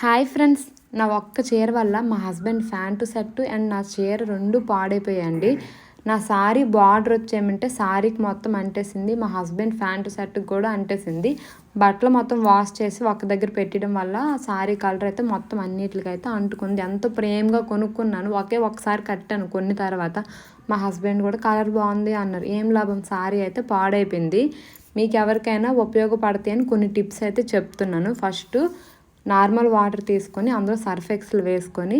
Hi friends, నా ఒక్క చీర వల్ల మా హస్బెండ్ ప్యాంటు షర్టు అండ్ నా చీర రెండు పాడైపోయాయండి. నా సారీ బార్డర్ వచ్చేయమంటే సారీకి మొత్తం అంటేసింది, మా హస్బెండ్ ప్యాంటు షర్టుకి కూడా అంటేసింది. బట్టలు మొత్తం వాష్ చేసి ఒక దగ్గర పెట్టడం వల్ల సారీ కలర్ అయితే మొత్తం అన్నిటికైతే అంటుకుంది. ఎంతో ప్రేమగా కొనుక్కున్నాను, ఒకసారి కట్టాను. కొన్ని తర్వాత మా హస్బెండ్ కూడా కలర్ బాగుంది అన్నారు. ఏం లాభం, సారీ అయితే పాడైపోయింది. మీకు ఎవరికైనా ఉపయోగపడతాయి అని కొన్ని టిప్స్ అయితే చెప్తున్నాను. ఫస్ట్ నార్మల్ వాటర్ తీసుకొని అందులో సర్ఫ్ ఎక్సెల్ వేసుకొని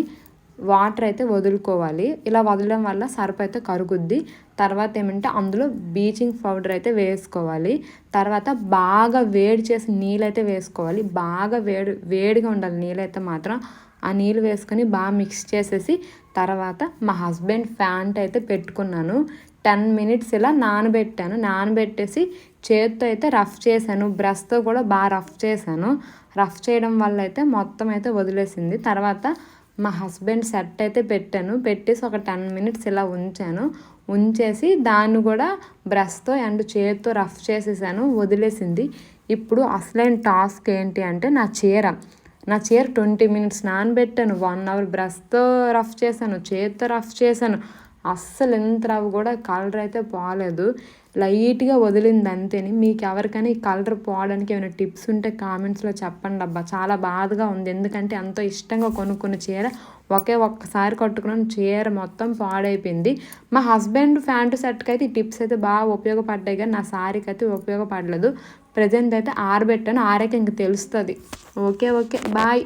వాటర్ అయితే వదులుకోవాలి. ఇలా వదలడం వల్ల సర్ఫ్ అయితే కరుగుద్ది. తర్వాత ఏమంటే అందులో బ్లీచింగ్ పౌడర్ అయితే వేసుకోవాలి. తర్వాత బాగా వేడి చేసి నీళ్ళైతే వేసుకోవాలి. బాగా వేడిగా ఉండాలి నీళ్ళైతే మాత్రం. ఆ నీళ్ళు వేసుకొని బాగా మిక్స్ చేసేసి తర్వాత మా హస్బెండ్ ప్యాంట్ అయితే పెట్టుకున్నాను. 10 మినిట్స్ ఇలా నానబెట్టేసి చేతితో అయితే రఫ్ చేశాను. బ్రష్తో కూడా బాగా రఫ్ చేశాను. రఫ్ చేయడం వల్ల అయితే మొత్తం అయితే వదిలేసింది. తర్వాత మా హస్బెండ్ సెట్ అయితే పెట్టేసి ఒక 10 మినిట్స్ ఇలా ఉంచేసి దాన్ని కూడా బ్రష్తో అండ్ చేతితో రఫ్ చేసేసాను, వదిలేసింది. ఇప్పుడు అసలైన టాస్క్ ఏంటి అంటే నా చీర 20 మినిట్స్ నానబెట్టాను. 1 అవర్ బ్రష్తో రఫ్ చేశాను, చేతితో రఫ్ చేశాను. అస్సలు ఎంత రవ్వ కూడా కలర్ అయితే పోలేదు, లైట్గా వదిలింది అంతేని. మీకు ఎవరికైనా ఈ కలర్ పోవడానికి ఏమైనా టిప్స్ ఉంటే కామెంట్స్లో చెప్పండి అబ్బా. చాలా బాధగా ఉంది, ఎందుకంటే ఎంతో ఇష్టంగా కొనుక్కున్న చీర ఒక్కసారి కట్టుకున్న చీర మొత్తం పాడైపోయింది. మా హస్బెండ్ ప్యాంటు షర్ట్కి అయితే ఈ టిప్స్ అయితే బాగా ఉపయోగపడ్డాయి, కానీ నా సారీకి అయితే ఉపయోగపడలేదు. ప్రజెంట్ అయితే ఆరబెట్టాను, ఆరాక ఇంక తెలుస్తుంది. Okay bye.